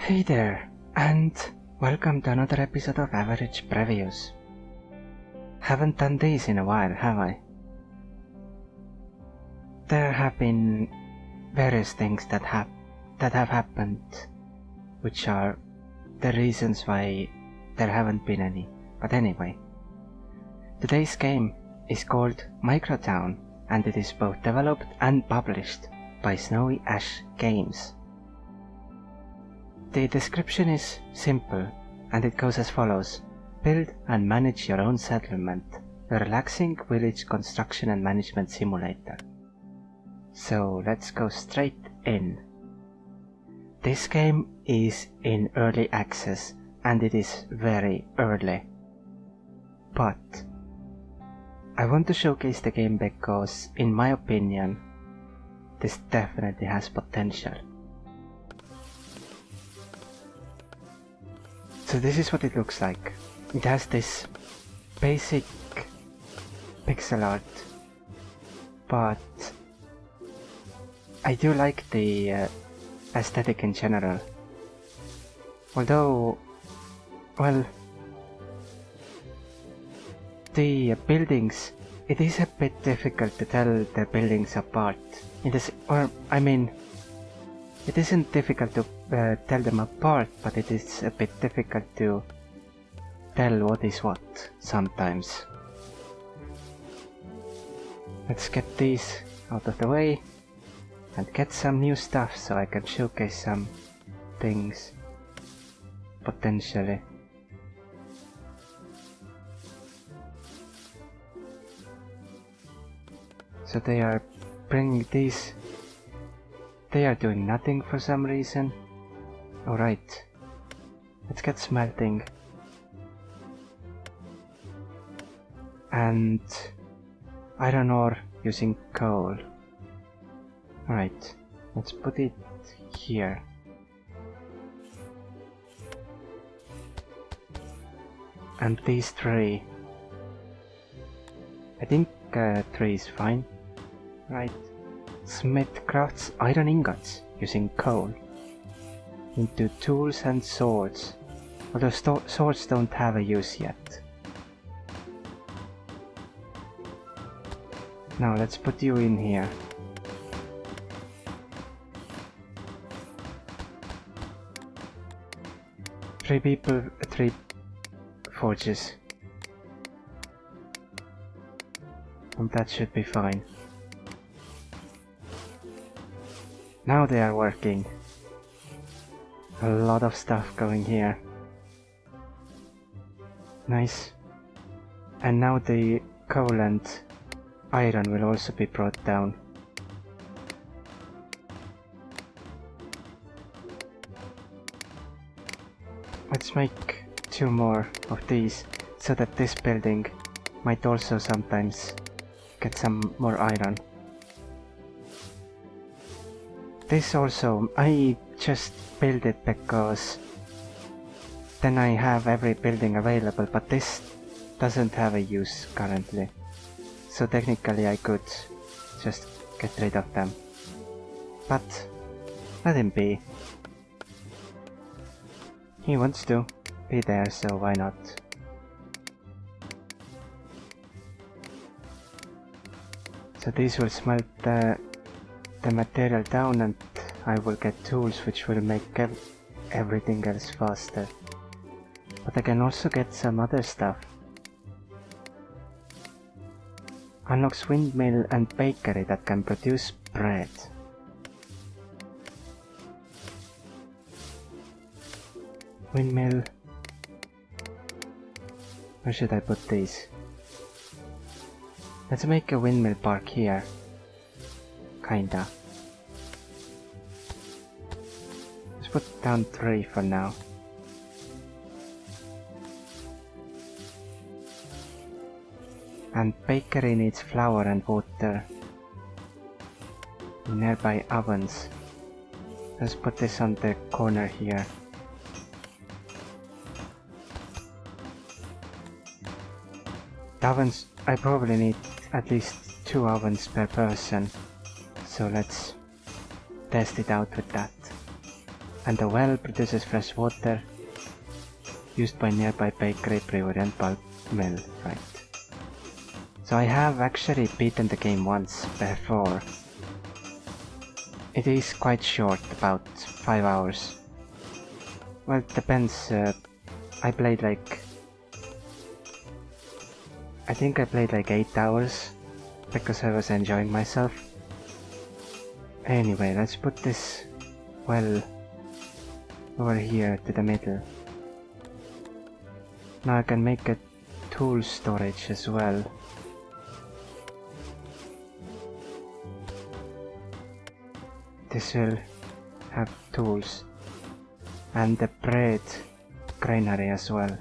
Hey there, and welcome to another episode of Avg Previews. Haven't done these in a while, have I? There have been various things that have happened, which are the reasons why there haven't been any. But anyway, today's game is called MicroTown, and it is both developed and published by Snowy Ash Games. The description is simple, and it goes as follows. Build and manage your own settlement, a relaxing village construction and management simulator. So let's go straight in. This game is in early access, and it is very early. But I want to showcase the game because, in my opinion, this definitely has potential. So this is what it looks like. It has this basic pixel art, but I do like the aesthetic in general. Although, well, the buildings, it is a bit difficult to tell the buildings apart. It isn't difficult to tell them apart, but it is a bit difficult to tell what is what sometimes. Let's get these out of the way and get some new stuff so I can showcase some things potentially. So they are bringing these. They are doing nothing for some reason. Alright, let's get smelting. And iron ore using coal. Alright, let's put it here. And these three. I think 3 is fine. Right. Smith crafts iron ingots using coal into tools and swords, although swords don't have a use yet. Now let's put you in here. Three people, 3 forges. And that should be fine. Now they are working. A lot of stuff going here. Nice. And now the coal and iron will also be brought down. Let's make 2 more of these so that this building might also sometimes get some more iron. This also, I just build it because then I have every building available, but this doesn't have a use currently. So technically I could just get rid of them. But let him be. He wants to be there, so why not? So these will smelt the material down, and I will get tools which will make everything else faster. But I can also get some other stuff. Unlocks windmill and bakery that can produce bread. Windmill. Where should I put these? Let's make a windmill park here. Kinda. Let's put down 3 for now. And bakery needs flour and water. Nearby ovens. Let's put this on the corner here. Ovens, I probably need at least 2 ovens per person. So let's test it out with that. and the well produces fresh water used by nearby bakery, brewery and pulp mill, right. So I have actually beaten the game once before. It is quite short, about 5 hours. Well, it depends, I played like... I think I played like 8 hours, because I was enjoying myself. Anyway, let's put this well over here to the middle. Now I can make a tool storage as well. This will have tools and the bread granary as well.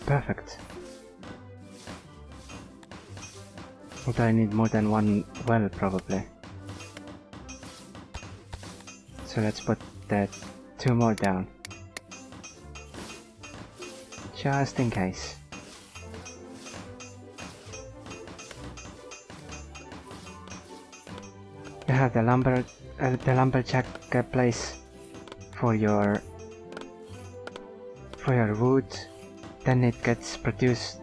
Perfect. Although I need more than one well probably. So let's put the 2 more down. Just in case. You have the lumberjack place for your wood. Then it gets produced.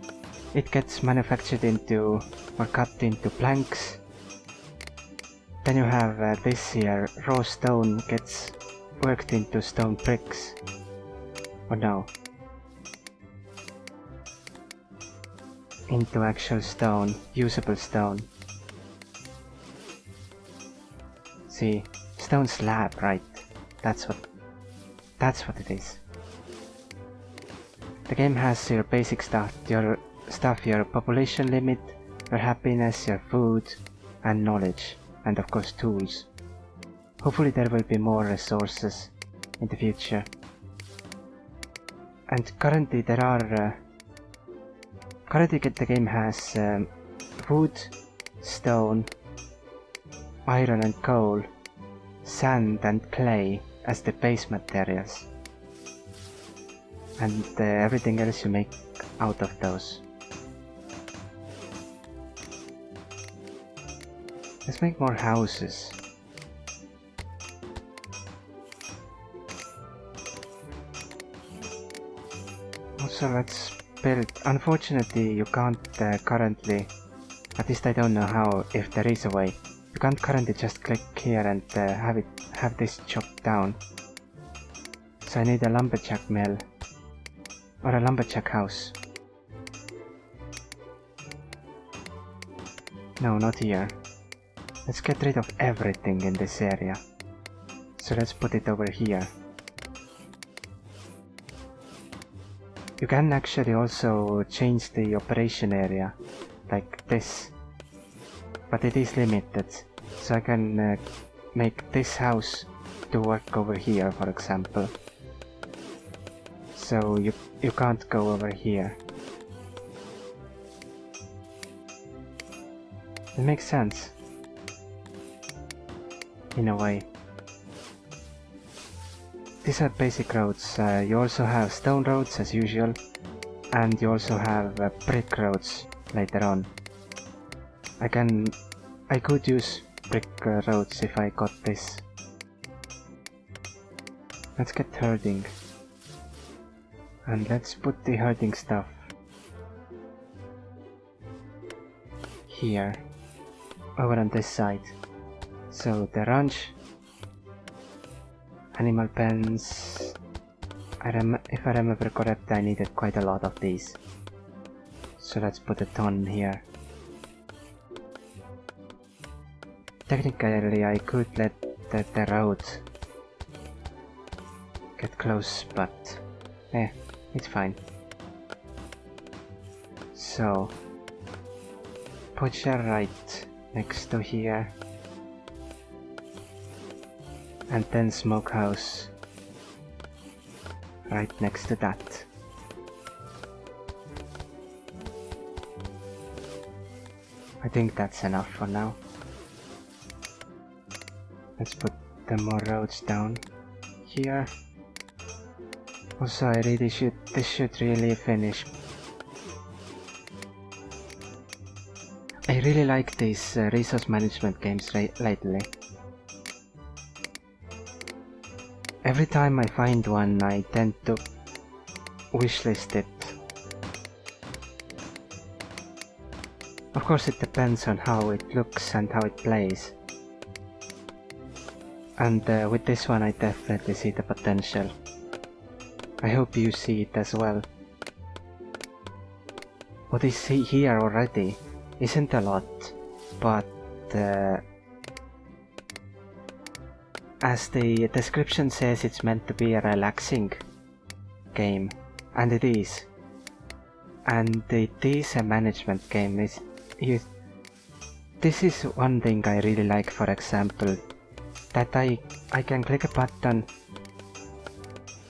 It gets manufactured into or cut into planks. Then you have this here, raw stone gets worked into stone bricks. Or no. Into actual stone, usable stone. See, stone slab, right? That's what it is. The game has your basic stuff, your population limit, your happiness, your food, and knowledge, and of course tools. Hopefully there will be more resources in the future. And currently there are... currently the game has wood, stone, iron and coal, sand and clay as the base materials. And everything else you make out of those. Let's make more houses. Also let's build... Unfortunately you can't currently... At least I don't know how, if there is a way. You can't currently just click here and have this chopped down. So I need a lumberjack mill. Or a lumberjack house. No, not here. Let's get rid of everything in this area. So let's put it over here. You can actually also change the operation area, like this. But it is limited, so I can make this house to work over here, for example. So you can't go over here. It makes sense. In a way. These are basic roads. You also have stone roads as usual. And you also have brick roads later on. I could use brick roads if I got this. Let's get herding. And let's put the herding stuff here, over on this side. So the ranch, animal pens, if I remember correctly I needed quite a lot of these. So let's put a ton here. Technically I could let the road get close, but it's fine. So butcher right next to here, and then smokehouse right next to that. I think that's enough for now. Let's put the more roads down here. Also, this should really finish. I really like these resource management games lately. Every time I find one, I tend to wishlist it. Of course it depends on how it looks and how it plays. And with this one I definitely see the potential. I hope you see it as well. What is here already isn't a lot, but as the description says, it's meant to be a relaxing game, and it is. And it is a management game. This is one thing I really like, for example, that I can click a button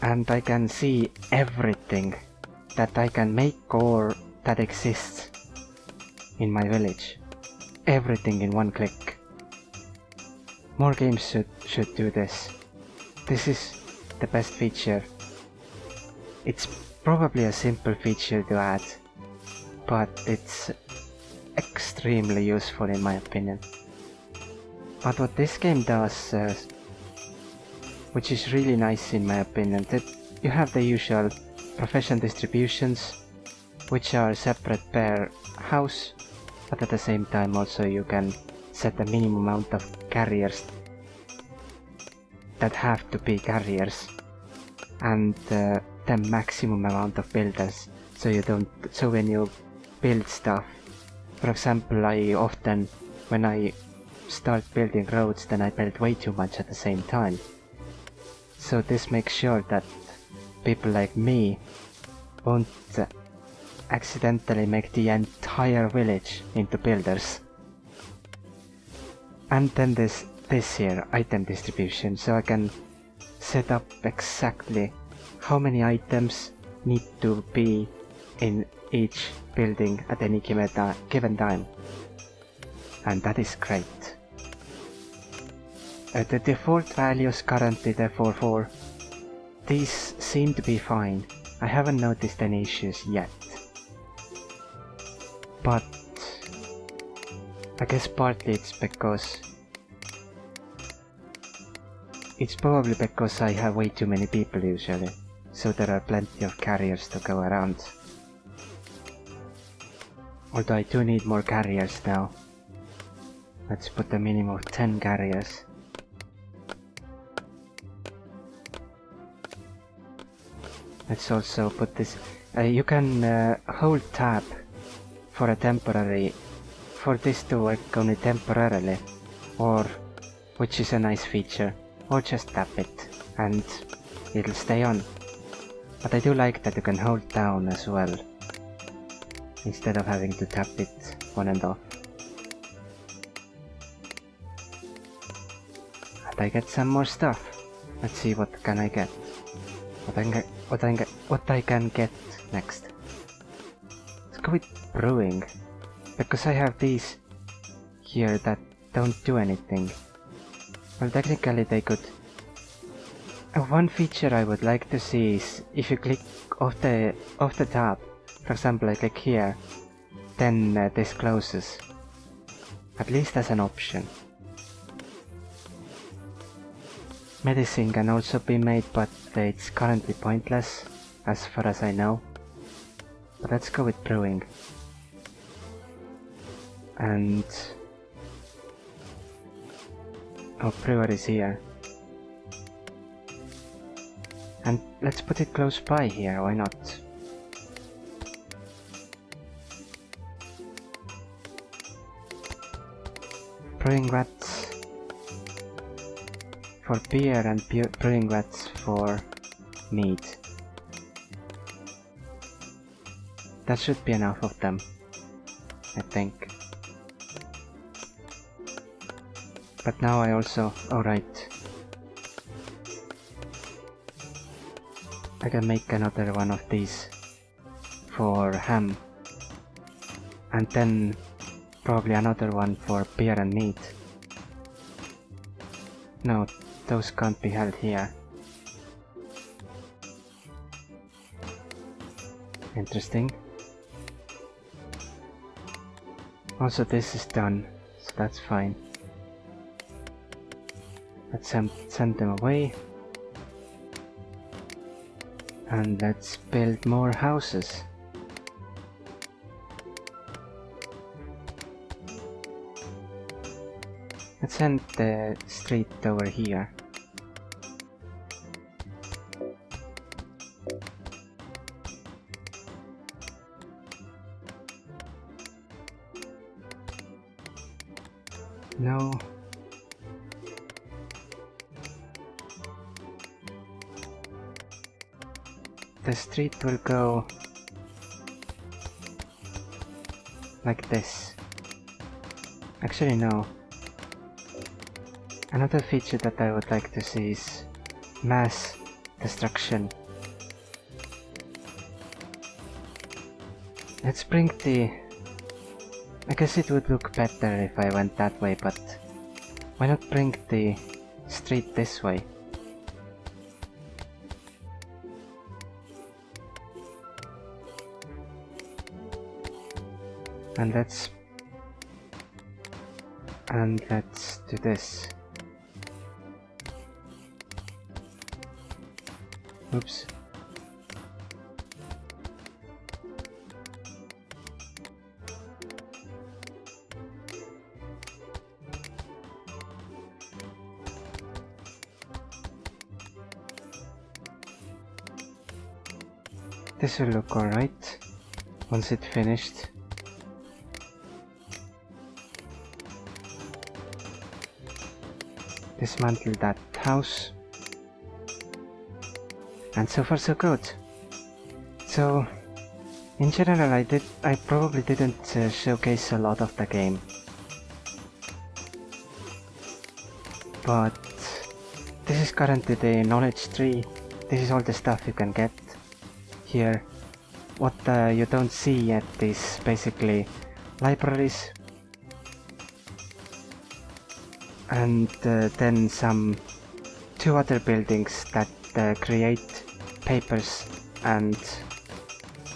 and I can see everything that I can make or that exists in my village. Everything in one click. More games should do this. This is the best feature. It's probably a simple feature to add, but it's extremely useful in my opinion. But what this game does, which is really nice in my opinion, that you have the usual profession distributions, which are separate per house, but at the same time also you can set a minimum amount of carriers that have to be carriers, and the maximum amount of builders, so when you build stuff, for example, I often, when I start building roads, then I build way too much at the same time. So this makes sure that people like me won't accidentally make the entire village into builders. And then this here, item distribution, so I can set up exactly how many items need to be in each building at any given time. And that is great. The default values currently the 4.4. These seem to be fine. I haven't noticed any issues yet. But I guess partly it's probably because I have way too many people usually, so there are plenty of carriers to go around. Although I do need more carriers now. Let's put a minimum of 10 carriers. Let's also put this... you can hold tab for a temporary... for this to work only temporarily, or... which is a nice feature, or just tap it and it'll stay on. But I do like that you can hold down as well, instead of having to tap it on and off. And I get some more stuff. Let's see what can I get. What I can get next. Let's go with brewing, because I have these here that don't do anything. Well, technically they could. One feature I would like to see is if you click off the tab. For example, I click here, then this closes. At least as an option. Medicine can also be made, but it's currently pointless, as far as I know. But let's go with brewing. And... oh, brewer is here. And let's put it close by here, why not? Brewing vats for beer and brewing vats for meat. That should be enough of them, I think. But now I also... alright. I can make another one of these for ham. And then probably another one for beer and meat. No, those can't be held here. Interesting. Also this is done, so that's fine. Let's send them away. And let's build more houses. Let's end the street over here. No. The street will go like this. Actually no. Another feature that I would like to see is mass destruction. Let's bring the... I guess it would look better if I went that way, but why not bring the street this way? And let's do this. Oops. This will look alright once it's finished. Dismantle that house. And so far so good. So in general I probably didn't showcase a lot of the game, but this is currently the knowledge tree. This is all the stuff you can get here. What you don't see yet is basically libraries, and then two other buildings that create papers, and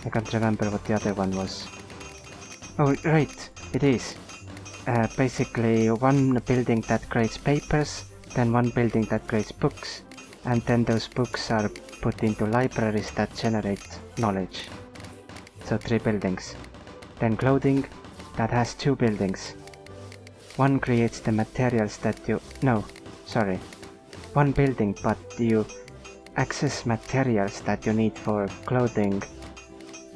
I can't remember what the other one was. Oh right, it is. Basically one building that creates papers, then one building that creates books, and then those books are put into libraries that generate knowledge. So 3 buildings. Then clothing that has 2 buildings. One creates the materials that you... no, sorry. One building, but you access materials that you need for clothing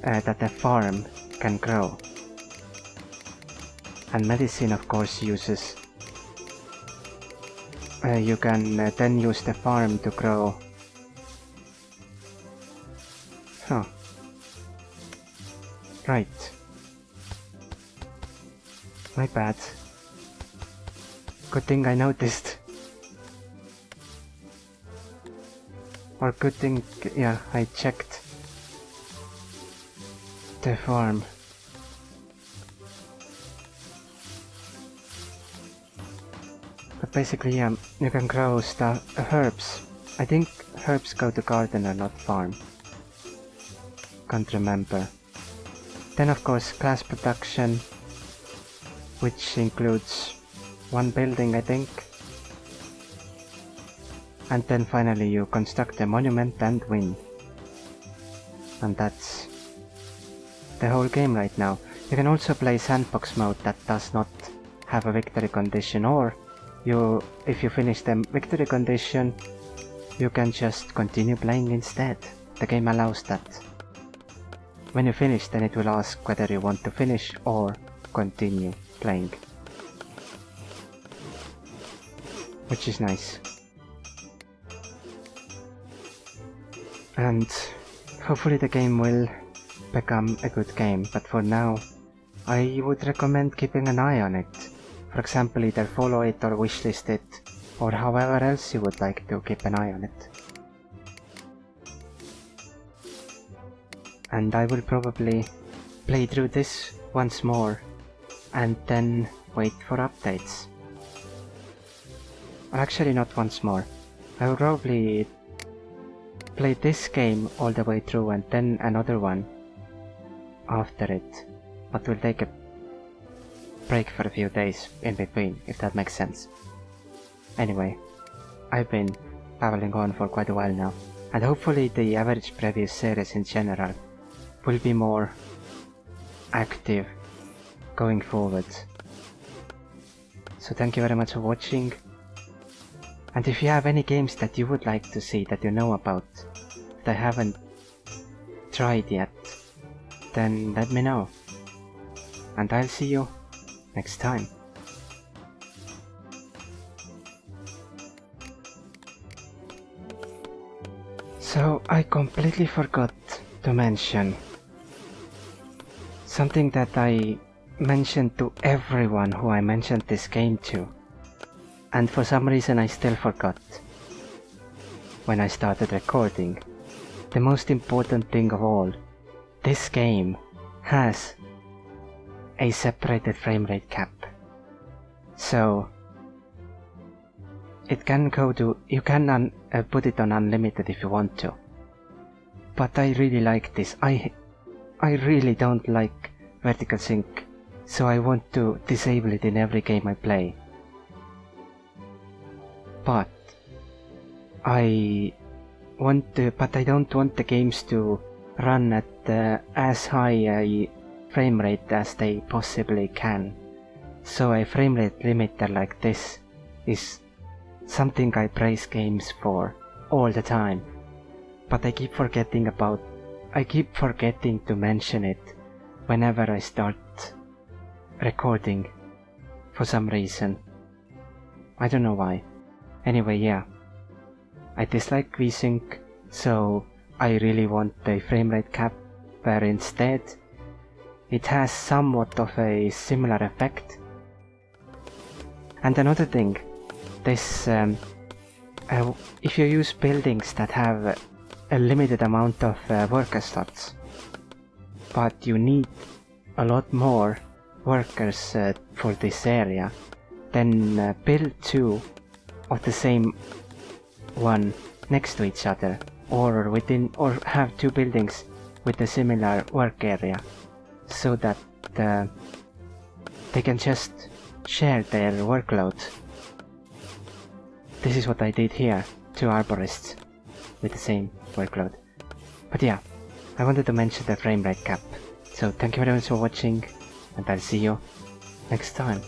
that a farm can grow. And medicine of course uses... you can then use the farm to grow... Huh. Right. My bad. Good thing I noticed. Or good thing, yeah, I checked the farm. But basically, yeah, you can grow herbs. I think herbs go to gardener, not farm. Can't remember. Then of course glass production, which includes 1 building I think. And then finally you construct a monument and win. And that's the whole game right now. You can also play sandbox mode that does not have a victory condition, or if you finish the victory condition, you can just continue playing instead. The game allows that. When you finish, then it will ask whether you want to finish or continue playing. Which is nice. And hopefully the game will become a good game, but for now I would recommend keeping an eye on it. For example, either follow it or wishlist it, or however else you would like to keep an eye on it. And I will probably play through this once more and then wait for updates. Or actually not once more. I will probably play this game all the way through and then another one after it, but we'll take a break for a few days in between, if that makes sense. Anyway, I've been babbling on for quite a while now, and hopefully the Avg Preview series in general will be more active going forward. So thank you very much for watching, and if you have any games that you would like to see that you know about that I haven't tried yet, then let me know, and I'll see you next time. So I completely forgot to mention something that I mentioned to everyone who I mentioned this game to, and for some reason I still forgot when I started recording. The most important thing of all, this game has a separated frame rate cap. So it can go to, you can put it on unlimited if you want to. But I really like this. I really don't like vertical sync, so I want to disable it in every game I play. But I don't want the games to run at as high a frame rate as they possibly can. So a frame rate limiter like this is something I praise games for all the time. But I keep forgetting to mention it whenever I start recording for some reason. I don't know why. Anyway, yeah. I dislike VSync, so I really want a frame rate cap where instead it has somewhat of a similar effect. And another thing, this if you use buildings that have a limited amount of worker slots, but you need a lot more workers for this area, then build two of the same one next to each other, or have two buildings with a similar work area, so that they can just share their workload. This is what I did here, two arborists with the same workload. But yeah, I wanted to mention the frame rate cap. So thank you very much for watching, and I'll see you next time.